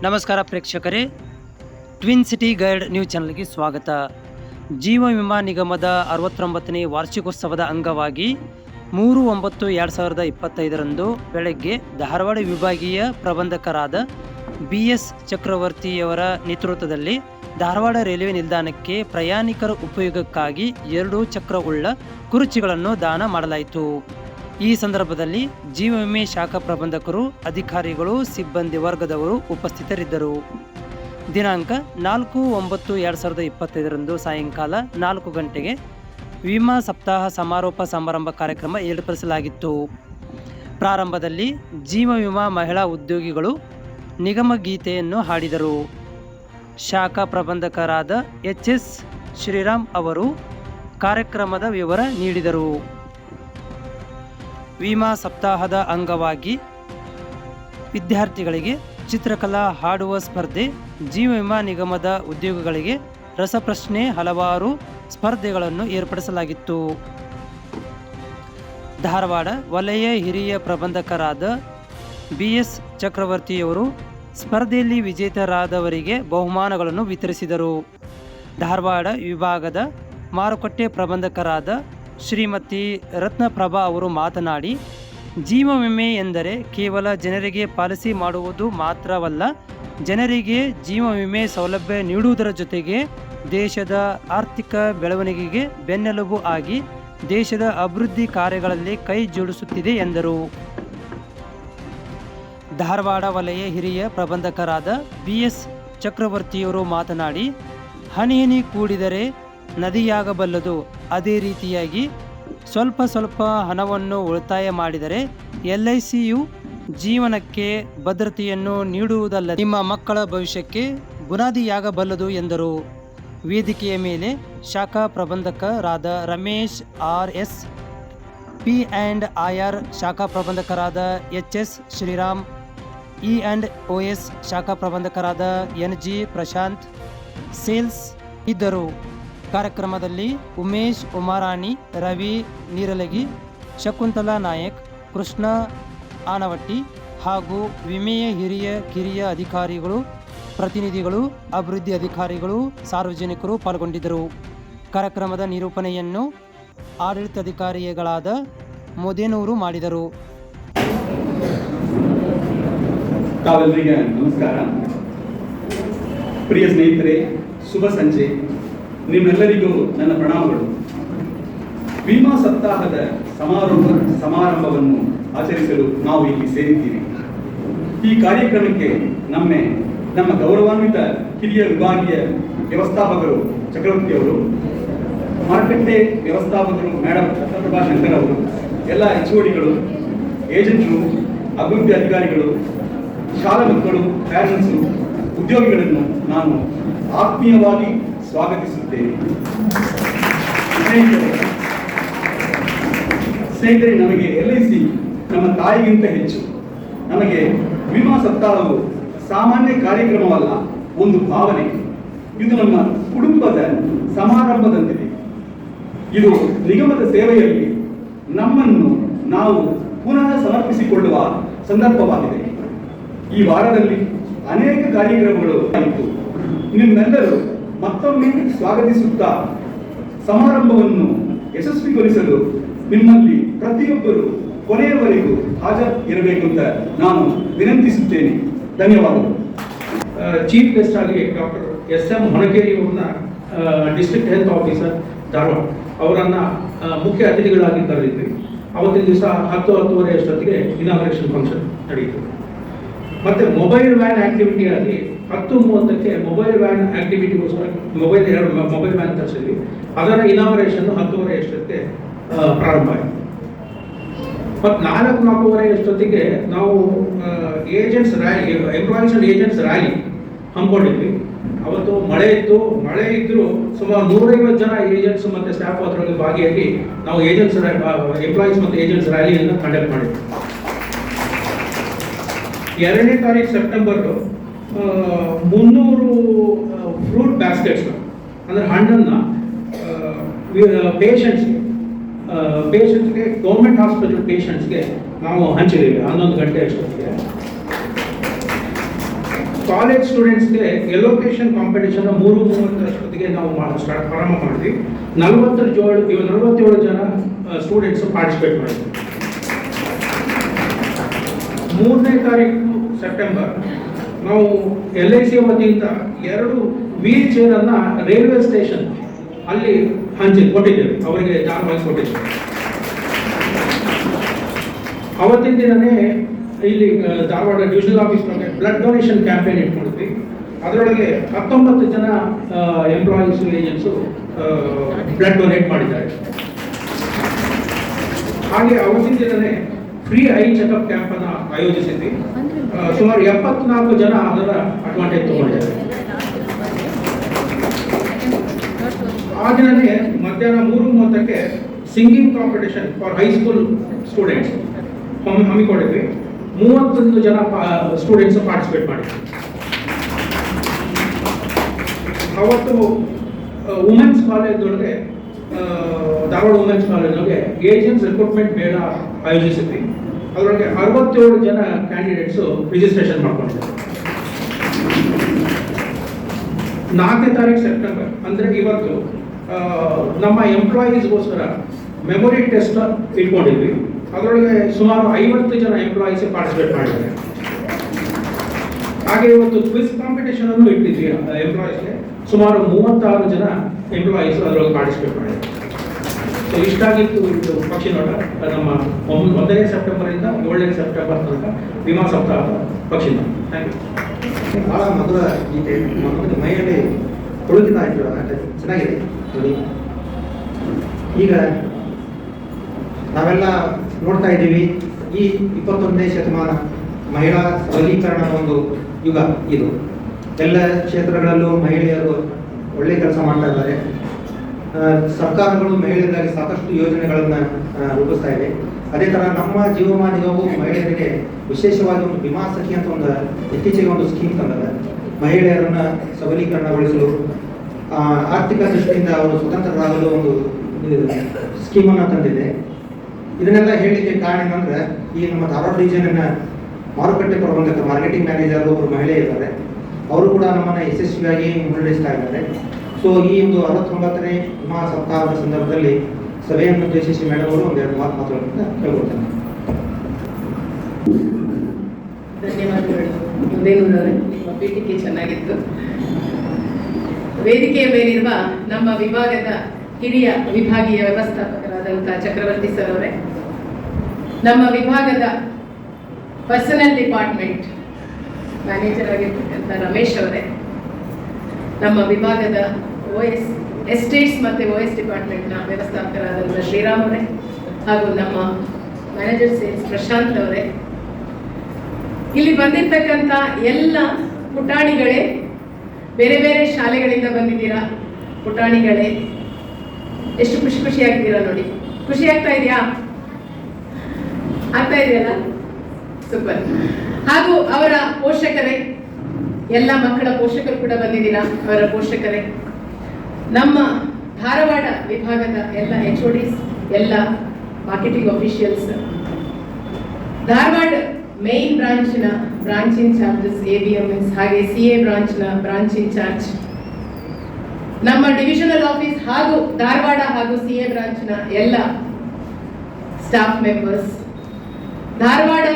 ನಮಸ್ಕಾರ ಪ್ರೇಕ್ಷಕರೇ, twin city guide news ಚಾನಲ್ಗೆ ಸ್ವಾಗತ. ಜೀವ ವಿಮಾ ನಿಗಮದ 69ನೇ ವಾರ್ಷಿಕೋತ್ಸವದ ಅಂಗವಾಗಿ 3/9/2025 ಬೆಳಗ್ಗೆ ಧಾರವಾಡ ವಿಭಾಗೀಯ ಪ್ರಬಂಧಕರಾದ BS ಚಕ್ರವರ್ತಿಯವರ ನೇತೃತ್ವದಲ್ಲಿ ಧಾರವಾಡ ರೈಲ್ವೆ ನಿಲ್ದಾಣಕ್ಕೆ ಪ್ರಯಾಣಿಕರ ಉಪಯೋಗಕ್ಕಾಗಿ 2 ಚಕ್ರವುಳ್ಳ ಕುರ್ಚಿಗಳನ್ನು ದಾನ ಮಾಡಲಾಯಿತು. ಈ ಸಂದರ್ಭದಲ್ಲಿ ಜೀವ ವಿಮೆ ಶಾಖಾ ಪ್ರಬಂಧಕರು, ಅಧಿಕಾರಿಗಳು, ಸಿಬ್ಬಂದಿ ವರ್ಗದವರು ಉಪಸ್ಥಿತರಿದ್ದರು. ದಿನಾಂಕ 4/9/2025 ಸಾಯಂಕಾಲ 4 ಗಂಟೆಗೆ ವಿಮಾ ಸಪ್ತಾಹ ಸಮಾರೋಪ ಸಮಾರಂಭ ಕಾರ್ಯಕ್ರಮ ಏರ್ಪಡಿಸಲಾಗಿತ್ತು. ಪ್ರಾರಂಭದಲ್ಲಿ ಜೀವ ವಿಮಾ ಮಹಿಳಾ ಉದ್ಯೋಗಿಗಳು ನಿಗಮ ಗೀತೆಯನ್ನು ಹಾಡಿದರು. ಶಾಖಾ ಪ್ರಬಂಧಕರಾದ HS ಶ್ರೀರಾಮ್ ಅವರು ಕಾರ್ಯಕ್ರಮದ ವಿವರ ನೀಡಿದರು. ವಿಮಾ ಸಪ್ತಾಹದ ಅಂಗವಾಗಿ ವಿದ್ಯಾರ್ಥಿಗಳಿಗೆ ಚಿತ್ರಕಲಾ ಹಾಡುವ ಸ್ಪರ್ಧೆ, ಜೀವ ವಿಮಾ ನಿಗಮದ ಉದ್ಯೋಗಿಗಳಿಗೆ ರಸಪ್ರಶ್ನೆ, ಹಲವಾರು ಸ್ಪರ್ಧೆಗಳನ್ನು ಏರ್ಪಡಿಸಲಾಗಿತ್ತು. ಧಾರವಾಡ ವಲಯ ಹಿರಿಯ ಪ್ರಬಂಧಕರಾದ BS ಚಕ್ರವರ್ತಿಯವರು ಸ್ಪರ್ಧೆಯಲ್ಲಿ ವಿಜೇತರಾದವರಿಗೆ ಬಹುಮಾನಗಳನ್ನು ವಿತರಿಸಿದರು. ಧಾರವಾಡ ವಿಭಾಗದ ಮಾರುಕಟ್ಟೆ ಪ್ರಬಂಧಕರಾದ ಶ್ರೀಮತಿ ರತ್ನಪ್ರಭಾ ಅವರು ಮಾತನಾಡಿ, ಜೀವ ವಿಮೆ ಎಂದರೆ ಕೇವಲ ಜನರಿಗೆ ಪಾಲಿಸಿ ಮಾಡುವುದು ಮಾತ್ರವಲ್ಲ, ಜನರಿಗೆ ಜೀವ ವಿಮೆ ಸೌಲಭ್ಯ ನೀಡುವುದರ ಜೊತೆಗೆ ದೇಶದ ಆರ್ಥಿಕ ಬೆಳವಣಿಗೆಗೆ ಬೆನ್ನೆಲುಬು ಆಗಿ ದೇಶದ ಅಭಿವೃದ್ಧಿ ಕಾರ್ಯಗಳಲ್ಲಿ ಕೈ ಜೋಡಿಸುತ್ತಿದೆ ಎಂದರು. ಧಾರವಾಡ ವಲಯ ಹಿರಿಯ ಪ್ರಬಂಧಕರಾದ BS ಚಕ್ರವರ್ತಿಯವರು ಮಾತನಾಡಿ, ಹನಿ ಹನಿ ಕೂಡಿದರೆ ನದಿಯಾಗಬಲ್ಲದು, ಅದೇ ರೀತಿಯಾಗಿ ಸ್ವಲ್ಪ ಹಣವನ್ನು ಉಳಿತಾಯ ಮಾಡಿದರೆ LICಯು ಜೀವನಕ್ಕೆ ಭದ್ರತೆಯನ್ನು ನೀಡುವುದಲ್ಲದೆ ನಿಮ್ಮ ಮಕ್ಕಳ ಭವಿಷ್ಯಕ್ಕೆ ಬುನಾದಿಯಾಗಬಲ್ಲದು ಎಂದರು. ವೇದಿಕೆಯ ಮೇಲೆ ಶಾಖಾ ಪ್ರಬಂಧಕರಾದ ರಮೇಶ್ RS, P&IR ಶಾಖಾ ಪ್ರಬಂಧಕರಾದ HS ಶ್ರೀರಾಮ್, E&OS ಶಾಖಾ ಪ್ರಬಂಧಕರಾದ NG ಪ್ರಶಾಂತ್, ಸೇಲ್ಸ್ ಇದ್ದರು. ಕಾರ್ಯಕ್ರಮದಲ್ಲಿ ಉಮೇಶ್ ಉಮಾರಾಣಿ, ರವಿ ನೀರಲಗಿ, ಶಕುಂತಲಾ ನಾಯಕ್, ಕೃಷ್ಣ ಆನವಟ್ಟಿ ಹಾಗೂ ವಿಮೆಯ ಹಿರಿಯ ಕಿರಿಯ ಅಧಿಕಾರಿಗಳು, ಪ್ರತಿನಿಧಿಗಳು, ಅಭಿವೃದ್ಧಿ ಅಧಿಕಾರಿಗಳು, ಸಾರ್ವಜನಿಕರು ಪಾಲ್ಗೊಂಡಿದ್ದರು. ಕಾರ್ಯಕ್ರಮದ ನಿರೂಪಣೆಯನ್ನು ಆಡಳಿತಾಧಿಕಾರಿಗಳಾದ ಮೋದೇನೂರು ಮಾಡಿದರು. ತಾವೆಲ್ಲರಿಗೆ ನಮಸ್ಕಾರ. ಪ್ರಿಯ ಸ್ನೇಹಿತರೆ, ಶುಭ ಸಂಜೆ. ನಿಮ್ಮೆಲ್ಲರಿಗೂ ನನ್ನ ಪ್ರಣಾಮಗಳು. ವಿಮಾ ಸಪ್ತಾಹದ ಸಮಾರಂಭವನ್ನು ಆಚರಿಸಲು ನಾವು ಇಲ್ಲಿ ಸೇರಿದ್ದೀವಿ. ಈ ಕಾರ್ಯಕ್ರಮಕ್ಕೆ ನಮ್ಮ ಗೌರವಾನ್ವಿತ ಹಿರಿಯ ವಿಭಾಗೀಯ ವ್ಯವಸ್ಥಾಪಕರು ಚಕ್ರವರ್ತಿಯವರು, ಮಾರುಕಟ್ಟೆ ವ್ಯವಸ್ಥಾಪಕರು ಮೇಡಮ್ ರತ್ನಪ್ರಭಾ ಶಂಕರ್ ಅವರು, ಎಲ್ಲ HODಗಳು, ಏಜೆಂಟ್ರು, ಅಭಿವೃದ್ಧಿ ಅಧಿಕಾರಿಗಳು, ಶಾಲಾ ಮಕ್ಕಳು, ಪ್ಯಾರೆಂಟ್ಸು, ಉದ್ಯೋಗಿಗಳನ್ನು ನಾನು ಆತ್ಮೀಯವಾಗಿ ಸ್ವಾಗತಿಸುತ್ತೇನೆ. ಸ್ನೇಹಿತರೆ, ನಮಗೆ LIC ನಮ್ಮ ತಾಯಿಗಿಂತ ಹೆಚ್ಚು. ನಮಗೆ ವಿಮಾ ಸಪ್ತಾಹವು ಸಾಮಾನ್ಯ ಕಾರ್ಯಕ್ರಮವಲ್ಲ, ಒಂದು ಭಾವನೆ. ಇದು ನಮ್ಮ ಕುಟುಂಬದ ಸಮಾರಂಭದಂತಿದೆ. ಇದು ನಿಗಮದ ಸೇವೆಯಲ್ಲಿ ನಮ್ಮನ್ನು ನಾವು ಪುನಃ ಸಮರ್ಪಿಸಿಕೊಳ್ಳುವ ಸಂದರ್ಭವಾಗಿದೆ. ಈ ವಾರದಲ್ಲಿ ಅನೇಕ ಕಾರ್ಯಕ್ರಮಗಳು ಆಯಿತು. ನಿಮ್ಮೆಲ್ಲರೂ ಮತ್ತೊಮ್ಮೆ ಸ್ವಾಗತಿಸುತ್ತಾ ಸಮಾರಂಭವನ್ನು ಯಶಸ್ವಿಗೊಳಿಸಲು ನಿಮ್ಮಲ್ಲಿ ಪ್ರತಿಯೊಬ್ಬರು ಕೊನೆಯವರೆಗೂ ಹಾಜರಿರಬೇಕು ಅಂತ ನಾನು ವಿನಂತಿಸುತ್ತೇನೆ. ಧನ್ಯವಾದಗಳು. ಚೀಫ್ ಗೆಸ್ಟ್ ಆಗಿ ಡಾಕ್ಟರ್ SM ಹೊನಗೇರಿ ಅವ್ರನ್ನ, ಡಿಸ್ಟ್ರಿಕ್ಟ್ ಹೆಲ್ತ್ ಆಫೀಸರ್ ಧಾರವಾಡ ಅವರನ್ನು ಮುಖ್ಯ ಅತಿಥಿಗಳಾಗಿ ಕರೆದಿದ್ವಿ. ಅವತ್ತಿನ ದಿವಸ 10-10:30 ಅಷ್ಟೊತ್ತಿಗೆ ಇನಾಗ್ರೇಷನ್ ಫಂಕ್ಷನ್ ನಡೆಯಿತು. ಮತ್ತು ಮೊಬೈಲ್ ವ್ಯಾನ್ ಆ್ಯಕ್ಟಿವಿಟಿಯಾಗಿ 10:30ಕ್ಕೆ ಮೊಬೈಲ್ ವ್ಯಾನ್ ಆ್ಯಕ್ಟಿವಿಟಿಗೋಸ್ಕರ ಮೊಬೈಲ್ ವ್ಯಾನ್ ತರಿಸಿದ್ವಿ. ಅದರ ಇನಾಗ್ರೇಷನ್ 10:30 ಅಷ್ಟೊತ್ತಿಗೆ ಪ್ರಾರಂಭ ಆಯಿತು. ಮತ್ತು 4:30 ಅಷ್ಟೊತ್ತಿಗೆ ನಾವು agents rally, employees and agents rally ಹಮ್ಮಿಕೊಂಡಿದ್ವಿ. ಅವತ್ತು ಮಳೆ ಇದ್ದರೂ ಸುಮಾರು 150 ಜನ ಏಜೆಂಟ್ಸ್ ಮತ್ತು ಸ್ಟಾಫ್ ಅದರೊಳಗೆ ಭಾಗಿಯಾಗಿ ನಾವು ಎಂಪ್ಲಾಯೀಸ್ ಮತ್ತು ಏಜೆಂಟ್ಸ್ ರ್ಯಾಲಿಯನ್ನು ಕಂಡಕ್ಟ್ ಮಾಡಿದ್ವಿ. 2ನೇ ತಾರೀಕು ಸೆಪ್ಟೆಂಬರ್ 300 ಫ್ರೂಟ್ ಬ್ಯಾಸ್ಕೆಟ್ಸ್ ಅಂದರೆ ಹಣ್ಣನ್ನು ಪೇಷಂಟ್ಸ್ಗೆ ಗೌರ್ಮೆಂಟ್ ಹಾಸ್ಪಿಟಲ್ ಪೇಷಂಟ್ಸ್ಗೆ ನಾವು ಹಂಚಿದ್ದೀವಿ 11 ಗಂಟೆ ಅಷ್ಟೊತ್ತಿಗೆ. ಕಾಲೇಜ್ ಸ್ಟೂಡೆಂಟ್ಸ್ಗೆ ಎಲೋಕೇಶನ್ ಕಾಂಪಿಟೇಷನ್ 3:30 ನಾವು ಪ್ರಾರಂಭ ಮಾಡಿದ್ವಿ. 47 ಜನ ಸ್ಟೂಡೆಂಟ್ಸ್ ಪಾರ್ಟಿಸಿಪೇಟ್ ಮಾಡಿದ್ವಿ. 3ನೇ ತಾರೀಕು ಸೆಪ್ಟೆಂಬರ್ ನಾವು LIC ವತಿಯಿಂದ 2 ವೀಲ್ ಚೇರ್ ಅನ್ನ ರೈಲ್ವೆ ಸ್ಟೇಷನ್ ಅಲ್ಲಿ ಕೊಟ್ಟಿದ್ದೇವೆ, ಅವರಿಗೆ ದಾನವಾಗಿ ಕೊಟ್ಟಿದ್ದೇವೆ. ಅವತ್ತಿನ ದಿನನೇ ಇಲ್ಲಿ ಧಾರವಾಡ ಡಿವಿಷನಲ್ ಆಫೀಸ್ನೊಳಗೆ ಬ್ಲಡ್ ಡೊನೇಷನ್ ಕ್ಯಾಂಪೇನ್ ಇಟ್ಕೊಂಡಿದ್ವಿ. ಅದರೊಳಗೆ 19 ಜನ ಎಂಪ್ಲಾಯೀಸ್ ಏಜೆಂಟ್ಸು ಬ್ಲಡ್ ಡೊನೇಟ್ ಮಾಡಿದ್ದಾರೆ. ಹಾಗೆ ಅವತ್ತಿನ ದಿನನೇ ಫ್ರೀ ಐ ಚೆಕಪ್ ಕ್ಯಾಂಪ್ ಅನ್ನು ಆಯೋಜಿಸಿದ್ವಿ. ಸುಮಾರು 74 ಜನ ಅದರ ಅಡ್ವಾಂಟೇಜ್ ತಗೊಂಡಿದ್ದಾರೆ. ಆ ದಿನನೇ ಮಧ್ಯಾಹ್ನ 3:30ಕ್ಕೆ singing competition for high school students ಹಮ್ಮಿಕೊಂಡಿದ್ವಿ. 31 ಜನ ಸ್ಟೂಡೆಂಟ್ಸ್ ಪಾರ್ಟಿಸಿಪೇಟ್ ಮಾಡಿದ್ವಿ. ಅವತ್ತು ವುಮೆನ್ಸ್ ಕಾಲೇಜೊಳಗೆ ಧಾರವಾಡ ವುಮೆನ್ಸ್ ಕಾಲೇಜೊಳಗೆ ಏಜೆಂಟ್ಸ್ ರಿಕ್ರೂಟ್ಮೆಂಟ್ ಮೇಳ ಆಯೋಜಿಸಿದ್ವಿ. ಅದರೊಳಗೆ 67 ಜನ ಕ್ಯಾಂಡಿಡೇಟ್ಸು ರಿಜಿಸ್ಟ್ರೇಷನ್ ಮಾಡ್ಕೊಂಡಿದ್ದಾರೆ. 4ನೇ ತಾರೀಕು ಸೆಪ್ಟೆಂಬರ್ ಅಂದರೆ ಇವತ್ತು ನಮ್ಮ ಎಂಪ್ಲಾಯೀಸ್ಗೋಸ್ಕರ ಮೆಮೊರಿ ಟೆಸ್ಟ್ ಇಟ್ಕೊಂಡಿದ್ವಿ. ಅದರೊಳಗೆ ಸುಮಾರು 50 ಜನ ಎಂಪ್ಲಾಯೀಸ್ ಪಾರ್ಟಿಸಿಪೇಟ್ ಮಾಡಿದ್ದಾರೆ. ಹಾಗೆ ಇವತ್ತು ಕ್ವಿಜ್ ಕಾಂಪಿಟೇಷನ್ ಅನ್ನು ಇಟ್ಟಿದ್ವಿ. ಎಂಪ್ಲಾಯೀಸ್ಗೆ ಸುಮಾರು 36 ಜನ ಎಂಪ್ಲಾಯೀಸ್ ಅದರೊಳಗೆ ಪಾರ್ಟಿಸಿಪೇಟ್ ಮಾಡಿದ್ದಾರೆ. ಸೊ ಇಷ್ಟಾಗಿತ್ತು ಇದು ಪಕ್ಷಿ ನೋಟ. ನಮ್ಮ 1ನೇ ಸೆಪ್ಟೆಂಬರಿಂದ 7ನೇ ಸೆಪ್ಟೆಂಬರ್ ತನಕ ವಿಮಾ ಸಪ್ತಾಹ ಪಕ್ಷಿ ನೋಟ. Thank you. ಭಾಳ ಮಧುರ ಗೀತೆ, ಮೈಯಲ್ಲಿ ತುಳುಕಿತ ಆಯ್ತು, ಚೆನ್ನಾಗಿದೆ ನೋಡಿ. ಈಗ ನಾವೆಲ್ಲ ನೋಡ್ತಾ ಇದ್ದೀವಿ, ಈ 21ನೇ ಶತಮಾನ ಮಹಿಳಾ ಸಬಲೀಕರಣದ ಒಂದು ಯುಗ ಇದು. ಎಲ್ಲ ಕ್ಷೇತ್ರಗಳಲ್ಲೂ ಮಹಿಳೆಯರು ಒಳ್ಳೆ ಕೆಲಸ ಮಾಡ್ತಾ ಇದ್ದಾರೆ. ಸರ್ಕಾರಗಳು ಮಹಿಳೆಯರಿಗಾಗಿ ಸಾಕಷ್ಟು ಯೋಜನೆಗಳನ್ನು ರೂಪಿಸ್ತಾ ಇದೆ. ಅದೇ ಥರ ನಮ್ಮ ಜೀವವಿಮಾ ನಿಗಮವು ಮಹಿಳೆಯರಿಗೆ ವಿಶೇಷವಾಗಿ ಒಂದು ವಿಮಾ ಸಖಿ ಅಂತ ಒಂದು ಇತ್ತೀಚೆಗೆ ಒಂದು ಸ್ಕೀಮ್ ತಂದಿದೆ. ಮಹಿಳೆಯರನ್ನು ಸಬಲೀಕರಣಗೊಳಿಸಲು, ಆರ್ಥಿಕ ದೃಷ್ಟಿಯಿಂದ ಅವರು ಸ್ವತಂತ್ರರಾಗಲು ಒಂದು ಸ್ಕೀಮನ್ನು ತಂದಿದೆ. ಇದನ್ನೆಲ್ಲ ಹೇಳಲಿಕ್ಕೆ ಕಾರಣ ಏನಂದ್ರೆ, ಈ ನಮ್ಮ ಧಾರವಾಡ ರೀಜನ್ನ ಮಾರುಕಟ್ಟೆ ಪ್ರಬಂಧಕ ಮಾರ್ಕೆಟಿಂಗ್ ಮ್ಯಾನೇಜರ್ ಒಬ್ಬರು ಮಹಿಳೆ ಇದ್ದಾರೆ. ಅವರು ಕೂಡ ನಮ್ಮನ್ನು ಯಶಸ್ವಿಯಾಗಿ ಮುನ್ನಡೆಸ್ತಾ ಇದ್ದಾರೆ. ಸೊ ಈ ಒಂದು 69ನೇ ವಿಮಾ ಸಪ್ತಾಹದ ಸಂದರ್ಭದಲ್ಲಿ ಸಭೆಯನ್ನು ಉದ್ದೇಶಿಸಿ ಮೇಡಮ್ ಅವರು ಒಂದೆರಡು ಮಾತುಗಳನ್ನು ಕೇಳ್ಕೊಳ್ತೇನೆ. ಧನ್ಯವಾದಗಳು ಮುದೇನೂರವರೇ, ನಿಮ್ಮ ಪೀಠಿಕೆ ಚೆನ್ನಾಗಿತ್ತು. ವೇದಿಕೆಯ ಮೇಲಿರುವ ನಮ್ಮ ವಿಭಾಗದ ಹಿರಿಯ ವಿಭಾಗೀಯ ವ್ಯವಸ್ಥಾಪಕರಾದಂತಹ ಚಕ್ರವರ್ತಿ ಸರ್ ಅವರೇ, ನಮ್ಮ ವಿಭಾಗದ ಪರ್ಸನಲ್ ಡಿಪಾರ್ಟ್ಮೆಂಟ್ ಮ್ಯಾನೇಜರ್ ಆಗಿರ್ತಕ್ಕಂಥ ರಮೇಶ್ ಅವರೇ, ನಮ್ಮ ವಿಭಾಗದ ಎಸ್ಟೇಟ್ಸ್ ಮತ್ತು OS ಡಿಪಾರ್ಟ್ಮೆಂಟ್ನ ವ್ಯವಸ್ಥಾಪಕರಾದಂಥ ಶ್ರೀರಾಮ್ ಅವರೇ, ಹಾಗೂ ನಮ್ಮ ಮ್ಯಾನೇಜರ್ ಸೇಲ್ಸ್ ಪ್ರಶಾಂತ್ ಅವರೇ, ಇಲ್ಲಿ ಬಂದಿರ್ತಕ್ಕಂಥ ಎಲ್ಲ ಪುಟಾಣಿಗಳೇ, ಬೇರೆ ಬೇರೆ ಶಾಲೆಗಳಿಂದ ಬಂದಿದ್ದೀರಾ ಪುಟಾಣಿಗಳೇ, ಎಷ್ಟು ಖುಷಿಯಾಗಿದ್ದೀರಾ ನೋಡಿ. ಖುಷಿ ಆಗ್ತಾ ಇದೆಯಾ? ಆಗ್ತಾ ಇದೆಯಲ್ಲ? ಸೂಪರ್. ಹಾಗೂ ಅವರ ಪೋಷಕರೇ, ಎಲ್ಲ ಮಕ್ಕಳ ಪೋಷಕರು ಕೂಡ ಬಂದಿದ್ದೀರಾ, ಅವರ ಪೋಷಕರೇ, ನಮ್ಮ ಧಾರವಾಡ ವಿಭಾಗದ ಎಲ್ಲ HODs, ಎಲ್ಲ ಮಾರ್ಕೆಟಿಂಗ್ ಆಫೀಷಿಯಲ್ಸ್, ಧಾರವಾಡ ಮೇನ್ ಬ್ರಾಂಚ್ನ ಬ್ರಾಂಚ್ ಇನ್ಚಾರ್ಜಸ್ ABMS, ಹಾಗೆ CA ಬ್ರಾಂಚ್ನ ಬ್ರಾಂಚ್ ಇನ್ಚಾರ್ಜ್, ನಮ್ಮ ಡಿವಿಷನಲ್ ಆಫೀಸ್ ಹಾಗೂ ಧಾರವಾಡ ಹಾಗೂ CA ಬ್ರಾಂಚ್ನ ಎಲ್ಲ ಸ್ಟಾಫ್ ಮೆಂಬರ್ಸ್, ಧಾರವಾಡ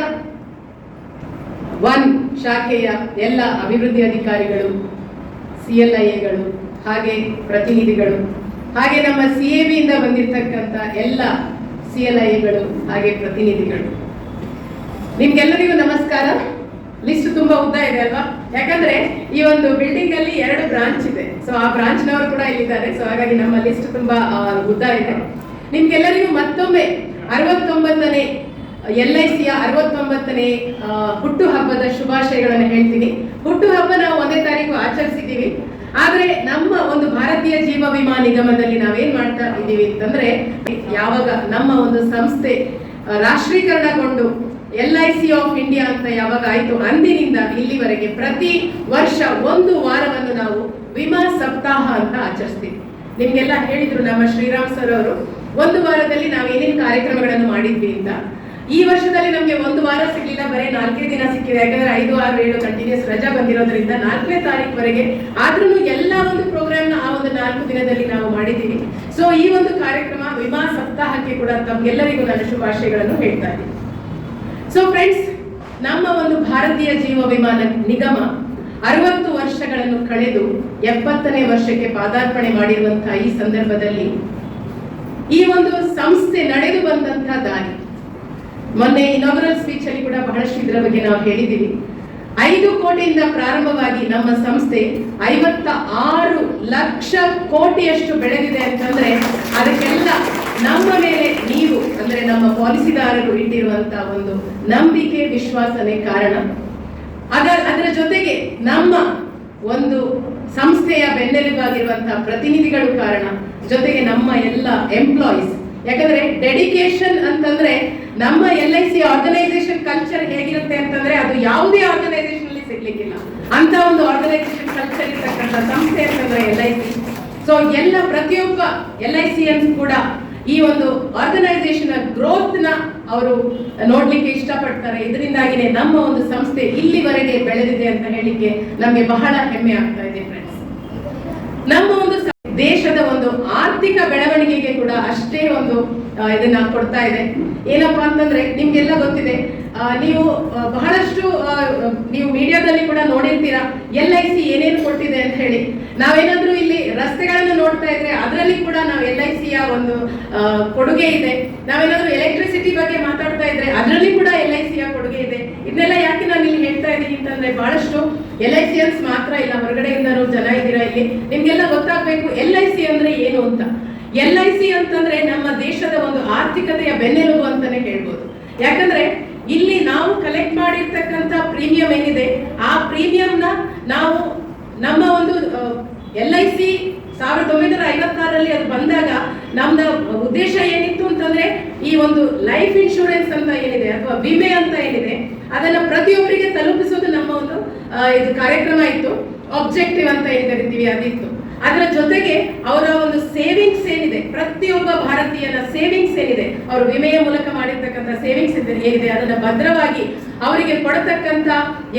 1 ಶಾಖೆಯ ಎಲ್ಲ ಅಭಿವೃದ್ಧಿ ಅಧಿಕಾರಿಗಳು, CLIAಗಳು, ಹಾಗೆ ಪ್ರತಿನಿಧಿಗಳು, ಹಾಗೆ ನಮ್ಮ CAB ಇಂದ ಬಂದಿರತಕ್ಕಂಥ ಎಲ್ಲ CLIAಗಳು ಹಾಗೆ ಪ್ರತಿನಿಧಿಗಳು, ನಿಮ್ಗೆಲ್ಲರಿಗೂ ನಮಸ್ಕಾರ. ಲಿಸ್ಟ್ ತುಂಬಾ ಉದ್ದ ಇದೆ ಅಲ್ವಾ? ಯಾಕಂದ್ರೆ ಈ ಒಂದು ಬಿಲ್ಡಿಂಗ್ ಅಲ್ಲಿ 2 ಬ್ರಾಂಚ್ ಇದೆ. ಸೊ ಆ ಬ್ರಾಂಚ್ ನವರು ಕೂಡ ಇಲ್ಲಿದ್ದಾರೆ. ಸೊ ಹಾಗಾಗಿ ನಮ್ಮ ಲಿಸ್ಟ್ ತುಂಬಾ ಉದ್ದ ಇದೆ. ನಿಮ್ಗೆಲ್ಲರಿಗೂ ಮತ್ತೊಮ್ಮೆ 69ನೇ LICಯ 69ನೇ ಹುಟ್ಟು ಹಬ್ಬದ ಶುಭಾಶಯಗಳನ್ನು ಹೇಳ್ತೀನಿ. ಹುಟ್ಟು ಹಬ್ಬ ನಾವು 1ನೇ ತಾರೀಕು ಆಚರಿಸಿದ್ದೀವಿ. ಆದ್ರೆ ನಮ್ಮ ಒಂದು ಭಾರತೀಯ ಜೀವ ವಿಮಾ ನಿಗಮದಲ್ಲಿ ನಾವೇನ್ ಮಾಡ್ತಾ ಇದ್ದೀವಿ ಅಂತಂದ್ರೆ, ಯಾವಾಗ ನಮ್ಮ ಒಂದು ಸಂಸ್ಥೆ ರಾಷ್ಟ್ರೀಕರಣಗೊಂಡು LIC ಆಫ್ ಇಂಡಿಯಾ ಅಂತ ಯಾವಾಗ ಆಯ್ತು, ಅಂದಿನಿಂದ ಇಲ್ಲಿವರೆಗೆ ಪ್ರತಿ ವರ್ಷ 1 ವಾರವನ್ನು ನಾವು ವಿಮಾ ಸಪ್ತಾಹ ಅಂತ ಆಚರಿಸ್ತೀವಿ. ನಿಮ್ಗೆಲ್ಲ ಹೇಳಿದ್ರು ನಮ್ಮ ಶ್ರೀರಾಮ್ ಸರ್ ಅವರು 1 ವಾರದಲ್ಲಿ ನಾವು ಏನೇನು ಕಾರ್ಯಕ್ರಮಗಳನ್ನು ಮಾಡಿದ್ವಿ ಅಂತ. ಈ ವರ್ಷದಲ್ಲಿ ನಮಗೆ 1 ವಾರ ಸಿಗ್ಲಿಲ್ಲ, ಬರೀ 4 ದಿನ ಸಿಕ್ಕಿದೆ. ಯಾಕಂದ್ರೆ 5, 6, 7 ಕಂಟಿನ್ಯೂಸ್ ರಜಾ ಬಂದಿರೋದ್ರಿಂದ 4ನೇ ತಾರೀಕುವರೆಗೆ. ಆದ್ರೂ ಎಲ್ಲ ಒಂದು ಪ್ರೋಗ್ರಾಮ್ನ ಆ ಒಂದು 4 ದಿನದಲ್ಲಿ ನಾವು ಮಾಡಿದ್ದೀವಿ. ಸೊ ಈ ಒಂದು ಕಾರ್ಯಕ್ರಮ ವಿಮಾ ಸಪ್ತಾಹಕ್ಕೆ ಕೂಡ ತಮ್ಗೆಲ್ಲರಿಗೂ ನಾನು ಶುಭಾಶಯಗಳನ್ನು ಹೇಳ್ತಾ ಇದ್ದೀನಿ. ಸೊ ಫ್ರೆಂಡ್ಸ್, ನಮ್ಮ ಒಂದು ಭಾರತೀಯ ಜೀವ ವಿಮಾ ನಿಗಮ 60 ವರ್ಷಗಳನ್ನು ಕಳೆದು 70ನೇ ವರ್ಷಕ್ಕೆ ಪಾದಾರ್ಪಣೆ ಮಾಡಿರುವಂತಹ ಈ ಸಂದರ್ಭದಲ್ಲಿ ಈ ಒಂದು ಸಂಸ್ಥೆ ನಡೆದು ಬಂದಂತಹ ದಾರಿ, ಮೊನ್ನೆ ಇನಾಗರಲ್ ಸ್ಪೀಚ್ ಅಲ್ಲಿ ಕೂಡ ಬಹಳಷ್ಟು ಇದರ ಬಗ್ಗೆ ನಾವು ಹೇಳಿದ್ದೀವಿ. 5 ಕೋಟಿಯಿಂದ ಪ್ರಾರಂಭವಾಗಿ ನಮ್ಮ ಸಂಸ್ಥೆ 56 ಲಕ್ಷ ಕೋಟಿಯಷ್ಟು ಬೆಳೆದಿದೆ ಅಂತಂದ್ರೆ ಅದಕ್ಕೆಲ್ಲ ನಮ್ಮ ಮೇಲೆ ನೀವು ಅಂದ್ರೆ ನಮ್ಮ ಪಾಲಿಸಿದಾರರು ಇಟ್ಟಿರುವಂತಹ ಒಂದು ನಂಬಿಕೆ, ವಿಶ್ವಾಸನೇ ಕಾರಣ. ಅದರ ಜೊತೆಗೆ ನಮ್ಮ ಒಂದು ಸಂಸ್ಥೆಯ ಬೆನ್ನೆಲುಬಾಗಿರುವಂತಹ ಪ್ರತಿನಿಧಿಗಳು ಕಾರಣ, ಜೊತೆಗೆ ನಮ್ಮ ಎಲ್ಲ ಎಂಪ್ಲಾಯೀಸ್. ಯಾಕಂದ್ರೆ ಡೆಡಿಕೇಶನ್ ಅಂತಂದ್ರೆ ನಮ್ಮ LIC ಆರ್ಗನೈಸೇಷನ್ ಕಲ್ಚರ್ ಹೇಗಿರುತ್ತೆ ಅಂತಂದ್ರೆ ಅದು ಯಾವುದೇ ಆರ್ಗನೈಸೇಷನ್ ಅಲ್ಲಿ ಸಿಗ್ಲಿಕ್ಕಿಲ್ಲ. ಅಂತ ಒಂದು ಆರ್ಗನೈಸೇಷನ್ ಕಲ್ಚರ್ ಇರ್ತಕ್ಕಂಥ ಸಂಸ್ಥೆ ಅಂತಂದ್ರೆ LIC. ಸೊ ಎಲ್ಲ ಪ್ರತಿಯೊಬ್ಬ LICಯನ್ಸ್ ಕೂಡ ಈ ಒಂದು ಆರ್ಗನೈಸೇಷನ್ ಗ್ರೋತ್ ನ ಅವರು ನೋಡ್ಲಿಕ್ಕೆ ಇಷ್ಟಪಡ್ತಾರೆ. ಇದರಿಂದಾಗಿನೇ ನಮ್ಮ ಒಂದು ಸಂಸ್ಥೆ ಇಲ್ಲಿವರೆಗೆ ಬೆಳೆದಿದೆ ಅಂತ ಹೇಳಿಕ್ಕೆ ನಮಗೆ ಬಹಳ ಹೆಮ್ಮೆ ಆಗ್ತಾ ಇದೆ ಫ್ರೆಂಡ್ಸ್. ನಮ್ಮ ಒಂದು ದೇಶದ ಒಂದು ಆರ್ಥಿಕ ಬೆಳವಣಿಗೆಗೆ ಕೂಡ ಅಷ್ಟೇ ಒಂದು ಇದನ್ನ ಕೊಡ್ತಾ ಇದೆ. ಏನಪ್ಪಾ ಅಂತಂದ್ರೆ ನಿಮ್ಗೆಲ್ಲ ಗೊತ್ತಿದೆ, ನೀವು ಬಹಳಷ್ಟು ನೀವು ಮೀಡಿಯಾದಲ್ಲಿ ಕೂಡ ನೋಡಿರ್ತೀರಾ LIC ಏನೇನು ಕೊಟ್ಟಿದೆ ಅಂತ ಹೇಳಿ. ನಾವೇನಾದ್ರೂ ಇಲ್ಲಿ ರಸ್ತೆಗಳನ್ನು ನೋಡ್ತಾ ಇದ್ರೆ ಅದರಲ್ಲಿ ಕೂಡ ನಾವು LICಯ ಒಂದು ಕೊಡುಗೆ ಇದೆ. ನಾವೇನಾದ್ರೂ ಎಲೆಕ್ಟ್ರಿಸಿಟಿ ಬಗ್ಗೆ ಮಾತಾಡ್ತಾ ಇದ್ರೆ ಅದರಲ್ಲಿ ಕೂಡ LICಯ ಕೊಡುಗೆ ಇದೆ. ಇದನ್ನೆಲ್ಲ ಯಾಕೆ ನಾನು ಇಲ್ಲಿ ಹೇಳ್ತಾ ಇದ್ದೀನಿ ಅಂತಂದ್ರೆ ಬಹಳಷ್ಟು LICಯನ್ಸ್ ಮಾತ್ರ ಇಲ್ಲ, ಹೊರಗಡೆಯಿಂದನೂ ಜನ ಇದ್ದೀರಾ ಇಲ್ಲಿ, ನಿಮ್ಗೆಲ್ಲ ಗೊತ್ತಾಗ್ಬೇಕು LIC ಅಂದ್ರೆ ಏನು ಅಂತ. LIC ಅಂತಂದ್ರೆ ನಮ್ಮ ದೇಶದ ಒಂದು ಆರ್ಥಿಕತೆಯ ಬೆನ್ನೆಲುಬು ಅಂತಾನೆ ಹೇಳ್ಬೋದು. ಯಾಕಂದ್ರೆ ಇಲ್ಲಿ ನಾವು ಕಲೆಕ್ಟ್ ಮಾಡಿರ್ತಕ್ಕಂಥ ಪ್ರೀಮಿಯಂ ಏನಿದೆ ಆ ಪ್ರೀಮಿಯಂನ ನಾವು ನಮ್ಮ ಒಂದು LIC 1956ರಲ್ಲಿ ಅದು ಬಂದಾಗ ನಮ್ದ ಉದ್ದೇಶ ಏನಿತ್ತು ಅಂತಂದ್ರೆ ಈ ಒಂದು ಲೈಫ್ ಇನ್ಶೂರೆನ್ಸ್ ಅಂತ ಏನಿದೆ ಅಥವಾ ವಿಮೆ ಅಂತ ಏನಿದೆ ಅದನ್ನ ಪ್ರತಿಯೊಬ್ಬರಿಗೆ ತಲುಪಿಸೋದು ನಮ್ಮ ಒಂದು ಇದು ಕಾರ್ಯಕ್ರಮ ಇತ್ತು. ಆಬ್ಜೆಕ್ಟಿವ್ ಅಂತ ಏನ್ ಕರಿತೀವಿ ಅದಿತ್ತು. ಅದರ ಜೊತೆಗೆ ಅವರ ಒಂದು ಸೇವಿಂಗ್ಸ್ ಏನಿದೆ, ಪ್ರತಿಯೊಬ್ಬ ಭಾರತೀಯನ ಸೇವಿಂಗ್ಸ್ ಏನಿದೆ, ಅವರು ವಿಮೆಯ ಮೂಲಕ ಮಾಡಿರ್ತಕ್ಕಂಥ ಸೇವಿಂಗ್ಸ್ ಏನಿದೆ ಅದನ್ನ ಭದ್ರವಾಗಿ ಅವರಿಗೆ ಕೊಡತಕ್ಕಂಥ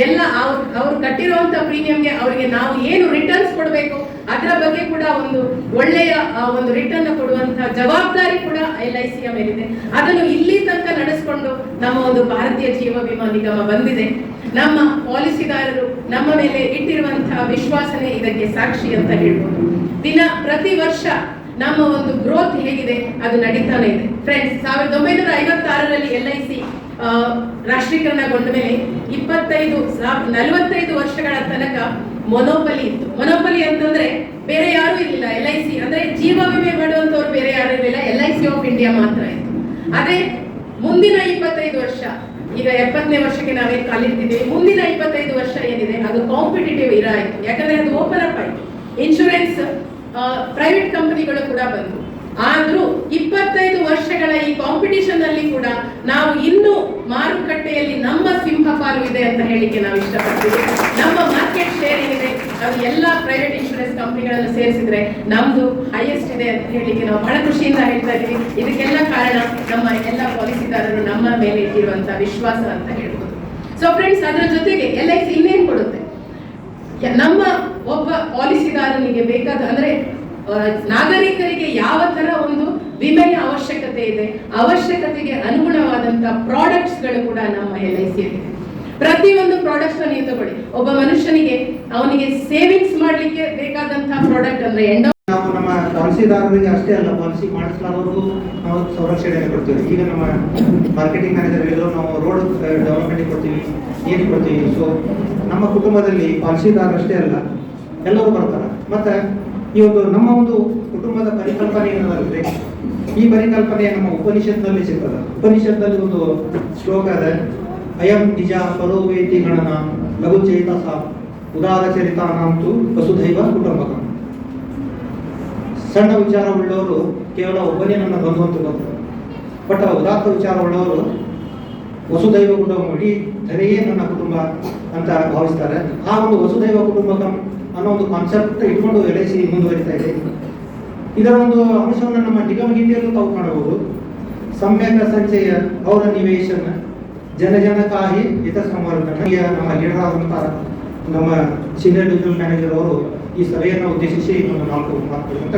ಎಲ್ಲ ಅವ್ರು ಕಟ್ಟಿರುವಂತ ಪ್ರೀಮಿಯಂಗೆ ಅವರಿಗೆ ನಾವು ಏನು ರಿಟರ್ನ್ಸ್ ಕೊಡಬೇಕು ಅದರ ಬಗ್ಗೆ ಕೂಡ ಒಂದು ಒಳ್ಳೆಯ ಒಂದು ರಿಟರ್ನ್ ಕೊಡುವಂತಹ ಜವಾಬ್ದಾರಿ ಕೂಡ LICಯ ಮೇಲಿದೆ. ಅದನ್ನು ಇಲ್ಲಿ ತನಕ ನಡೆಸಿಕೊಂಡು ನಮ್ಮ ಒಂದು ಭಾರತೀಯ ಜೀವ ವಿಮಾ ನಿಗಮ ಬಂದಿದೆ. ನಮ್ಮ ಪಾಲಿಸಿದಾರರು ನಮ್ಮ ಮೇಲೆ ಇಟ್ಟಿರುವಂತಹ ವಿಶ್ವಾಸನೆ ಇದಕ್ಕೆ ಸಾಕ್ಷಿ ಅಂತ ಹೇಳ್ಬೋದು. ಪ್ರತಿ ವರ್ಷ ನಮ್ಮ ಒಂದು ಗ್ರೋತ್ ಹೇಗಿದೆ ಅದು ನಡೀತಾನೆ ಇದೆ ಫ್ರೆಂಡ್ಸ್. 1956ರಲ್ಲಿ LIC ರಾಷ್ಟ್ರೀಕರಣಗೊಂಡ ಮೇಲೆ 45 ವರ್ಷಗಳ ತನಕ ಮೊನೋಪಲಿ ಇತ್ತು. ಮೊನೋಪಲಿ ಅಂತಂದ್ರೆ ಬೇರೆ ಯಾರು ಇರಲಿಲ್ಲ. LIC ಅಂದ್ರೆ ಜೀವ ವಿಮೆ ಮಾಡುವಂತವ್ರು ಬೇರೆ ಯಾರು ಇರಲಿಲ್ಲ, LIC ಆಫ್ ಇಂಡಿಯಾ ಮಾತ್ರ ಇತ್ತು. ಅದೇ ಮುಂದಿನ 25 ವರ್ಷ, ಈಗ 70ನೇ ವರ್ಷಕ್ಕೆ ನಾವೇನು ಕಾಲಿಡ್ತಿದ್ದೀವಿ, ಮುಂದಿನ 25 ವರ್ಷ ಏನಿದೆ ಅದು ಕಾಂಪಿಟೇಟಿವ್ ಇರಾ ಆಯ್ತು. ಯಾಕಂದ್ರೆ ಅದು ಓಪನ್ ಅಪ್ ಆಯ್ತು. ಇನ್ಶೂರೆನ್ಸ್ ಪ್ರೈವೇಟ್ ಕಂಪನಿಗಳು ಕೂಡ ಬಂತು. ಆದ್ರೂ 25 ವರ್ಷಗಳ ಈ ಕಾಂಪಿಟಿಷನ್ ಅಲ್ಲಿ ಕೂಡ ನಾವು ಇನ್ನೂ ಮಾರುಕಟ್ಟೆಯಲ್ಲಿ ನಮ್ಮ ಸಿಂಹಪಾಲು ಇದೆ ಅಂತ ಹೇಳಿಕ್ಕೆ ನಾವು ಇಷ್ಟಪಡ್ತೀವಿ. ನಮ್ಮ ಮಾರ್ಕೆಟ್ ಶೇರ್ ಏನಿದೆ ಅದು ಎಲ್ಲ ಪ್ರೈವೇಟ್ ಇನ್ಶೂರೆನ್ಸ್ ಕಂಪನಿಗಳನ್ನು ಸೇರಿಸಿದ್ರೆ ನಮ್ದು ಹೈಯೆಸ್ಟ್ ಇದೆ ಅಂತ ಹೇಳಿಕ್ಕೆ ನಾವು ಬಹಳ ಖುಷಿಯಿಂದ ಹೇಳ್ತಾ ಇದ್ದೀವಿ. ಇದಕ್ಕೆಲ್ಲ ಕಾರಣ ನಮ್ಮ ಎಲ್ಲ ಪಾಲಿಸಿದಾರರು ನಮ್ಮ ಮೇಲೆ ಇಟ್ಟಿರುವಂತಹ ವಿಶ್ವಾಸ ಅಂತ ಹೇಳ್ಬೋದು. ಸೊ ಫ್ರೆಂಡ್ಸ್, ಅದರ ಜೊತೆಗೆ LIC ಇನ್ನೇನು ಕೊಡುತ್ತೆ, ನಮ್ಮ ಒಬ್ಬ ಪಾಲಿಸಿದಾರನಿಗೆ ಬೇಕಾದ ಅಂದ್ರೆ ನಾಗರಿಕರಿಗೆ ಯಾವ ತರ ಒಂದು ವಿಮೆಯ ಅವಶ್ಯಕತೆ ಇದೆ, ಅವಶ್ಯಕತೆಗೆ ಅನುಗುಣವಾದಂತಹ ಪ್ರಾಡಕ್ಟ್ಸ್ ಗಳು ಕೂಡ ನಮ್ಮ LIC ಇದೆ. ಪ್ರತಿಯೊಂದು ಪ್ರಾಡಕ್ಟ್ಸ್ ನೀವು ತಗೊಳ್ಳಿ, ಒಬ್ಬ ಮನುಷ್ಯನಿಗೆ ಅವನಿಗೆ ಸೇವಿಂಗ್ಸ್ ಮಾಡ್ಲಿಕ್ಕೆ ಬೇಕಾದಂತಹ ಪ್ರಾಡಕ್ಟ್ ಅಂದ್ರೆ ನಾವು ನಮ್ಮ ಪಾಲಿಸಿದಾರರಿಗೆ ಅಷ್ಟೇ ಅಲ್ಲ, ಪಾಲಿಸಿ ಮಾಡಿಸಲಾರವ್ರಿಗೂ ನಾವು ಸಂರಕ್ಷಣೆ ಕೊಡ್ತೀವಿ. ಈಗ ನಮ್ಮ ಮಾರ್ಕೆಟಿಂಗ್ ಮ್ಯಾನೇಜರ್ ಹೇಳಿದ್ರು ನಾವು ರೋಡ್ ಡೆವಲಪ್ಮೆಂಟ್ ಕೊಡ್ತೀವಿ, ಏನು ಕೊಡ್ತೀವಿ. ಸೊ ನಮ್ಮ ಕುಟುಂಬದಲ್ಲಿ ಪಾಲಿಸಿದಾರ ಅಷ್ಟೇ ಅಲ್ಲ, ಎಲ್ಲರೂ ಬರ್ತಾರೆ. ಮತ್ತೆ ಈ ಒಂದು ನಮ್ಮ ಒಂದು ಕುಟುಂಬದ ಪರಿಕಲ್ಪನೆ ಏನಂದ್ರೆ, ಈ ಪರಿಕಲ್ಪನೆ ನಮ್ಮ ಉಪನಿಷತ್ನಲ್ಲಿ ಸಿಗ್ತದೆ. ಉಪನಿಷತ್ನಲ್ಲಿ ಒಂದು ಶ್ಲೋಕ ಇದೆ, ಅಯಂ ನಿಜ ಪರೋವೇತಿ ಗಣನ ಲಘು ಚೇತಸ ಉದಾರ ಚರಿತಾನಂತು ವಸುಧೈವ ಕುಟುಂಬಕ. ಸಣ್ಣ ವಿಚಾರವುಳ್ಳವರು ಕೇವಲ ಒಬ್ಬನೇ ನನ್ನ ಬಂಧು ಅಂತ ಗೊತ್ತು, ಬಟ್ ಉದಾತ್ತ ವಿಚಾರವುಳ್ಳವರು ವಸುದೈವ ಕುಟುಂಬ, ಇಡೀ ಧರೆಯೇ ನನ್ನ ಕುಟುಂಬ ಅಂತ ಭಾವಿಸ್ತಾರೆ. ಆ ಒಂದು ವಸುದೈವ ಕುಟುಂಬಕ ಅನ್ನೋ ಒಂದು ಕಾನ್ಸೆಪ್ಟ್ ಇಟ್ಕೊಂಡು LIC ಮುಂದುವರಿತಾ ಇದೆ. ಇದರ ಒಂದು ಅಂಶವನ್ನು ನಮ್ಮ ನಿಗಮ ಗೀತೆಯಲ್ಲೂ ತಾವು ಕಾಣಬಹುದು. सम्यक संचय और निवेशन जन जन का ही हित संवर्धन ನಮ್ಮ ಲೀಡರ್ ಆದಂತ ನಮ್ಮ ಸೀನಿಯರ್ ಡಿವಿಷನಲ್ ಮ್ಯಾನೇಜರ್ ಅವರು ಈ ಸಭೆಯನ್ನು ಉದ್ದೇಶಿಸಿ ಒಂದು 4 ಮಾತುಗಳು ಅಂತ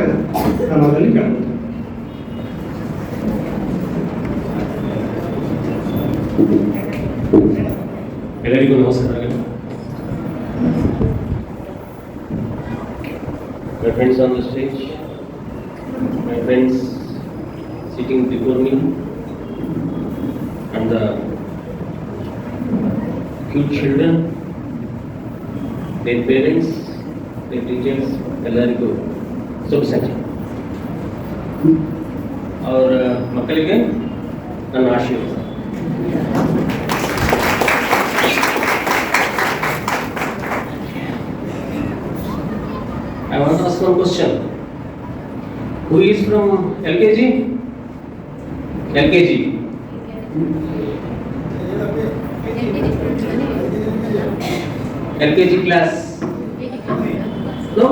ನಾನು ಅದರಲ್ಲಿ ಕೇಳ್ತೀನಿ. ಎಲ್ಲರಿಗೂ ನಮಸ್ಕಾರಗಳು. My friends on the stage, my friends sitting before me, and the cute children, their parents, their teachers, ಎಲ್ಲರಿಗೂ ಶುಭ ಸಂಜೆ. ಅವರ ಮಕ್ಕಳಿಗೆ ನನ್ನ ಆಶೀರ್ವಾದ. I want to ask one question. Who is from LKG? LKG. LKG class. No.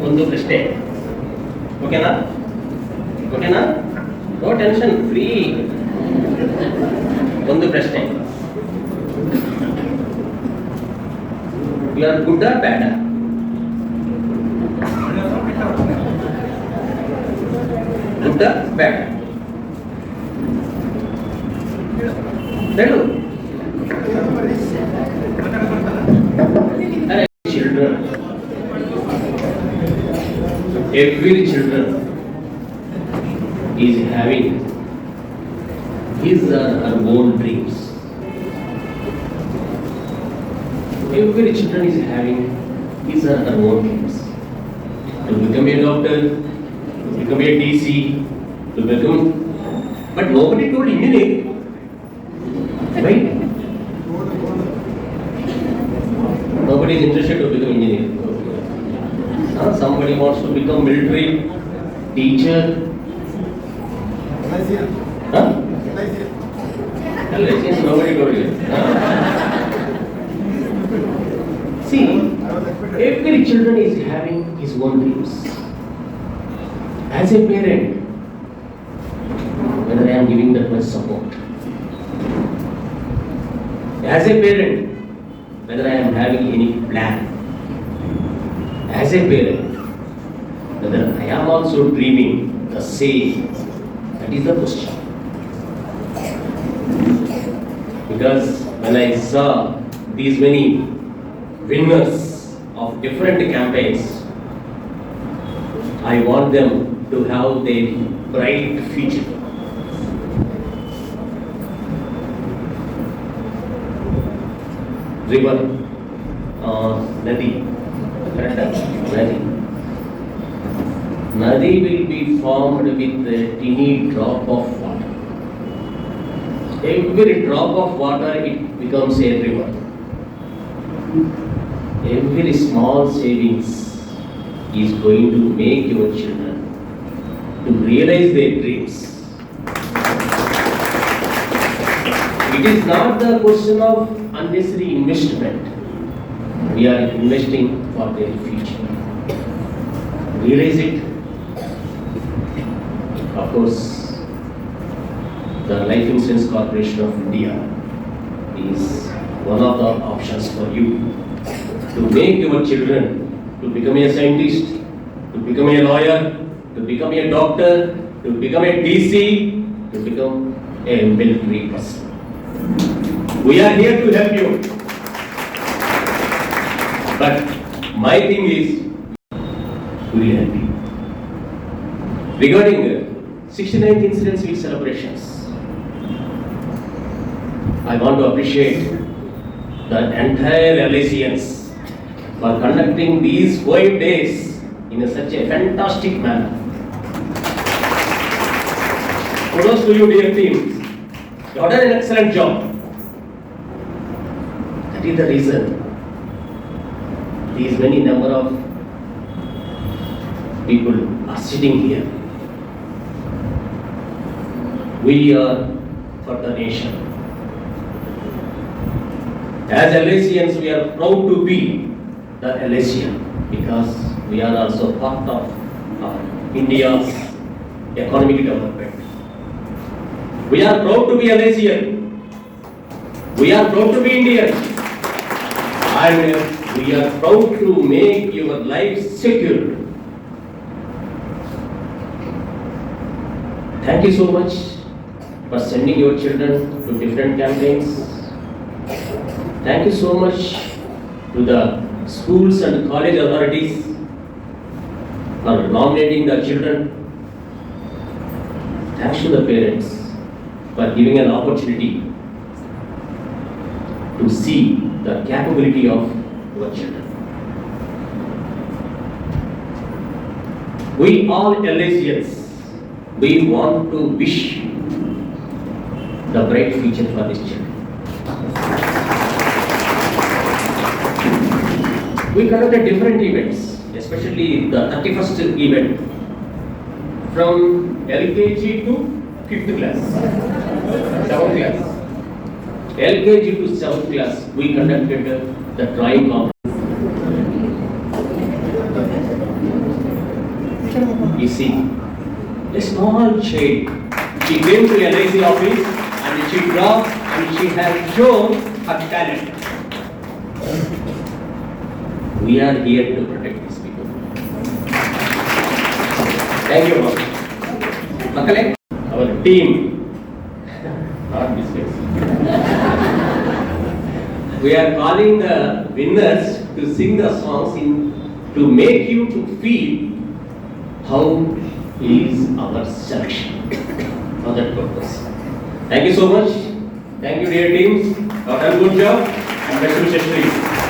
ಒಂದು ಪ್ರಶ್ನೆ, ಓಕೆನಾ? ಓಕೆನಾ? No tension, free. ಒಂದು ಪ್ರಶ್ನೆ, you are good or bad? Good or bad? ಹೇಳು. Children, every children is having his or her own dreams. Every children is having his or her own dreams. To become a doctor, to become a DC, to become, but nobody told engineer, right? Nobody is interested to become engineer. Somebody wants to become military, teacher. Huh? Nobody told you. See, every children is having his own dreams. As a parent, whether I am giving that much support. As a parent, whether I am having any plan. As a parent, whether I am also dreaming the same. That is the question. Because when I saw these many winners of different campaigns, I want them to have their bright future. River, Nadi, Nadi will be formed with a teeny drop of water. Every drop of water, it becomes a river. Every small savings is going to make your children to realize their dreams. It is not the question of unnecessary investment. We are investing for their future. Realize it. Of course, the Life Insurance Corporation of India is one of the options for you to make your children to become a scientist, to become a lawyer, to become a doctor, to become a DC, to become a military person. We are here to help you. But my thing is, we will help you. Regarding 69th Incidents Week celebrations, I want to appreciate the entire LICians for conducting these 5 days in such a fantastic manner. Kudos to you, dear team. You have done an excellent job. That is the reason these many number of people are sitting here. We are for the nation. As LICians, we are proud to be the LICian because we are also part of India's economic development. We are proud to be LICian. We are proud to be Indian. And we are proud to make your life secure. Thank you so much for sending your children to different campaigns. Thank you so much to the schools and college authorities for nominating the children. Thanks to the parents for giving an opportunity to see the capability of your children. We all LICians, we want to wish the bright future for these children. We conducted different events, especially the 31st event from LKG to 5th class, 7th class. LKG to 7th class, we conducted the drawing competition. You see, a small child, she came to LIC office and she drew and she has shown her talent. We are here to protect these people. Thank you, Mom. Makale, our team, not this case. We are calling the winners to sing the songs to make you to feel how is our selection for that purpose. Thank you so much. Thank you, dear teams. You have done a good job and best wishes to you.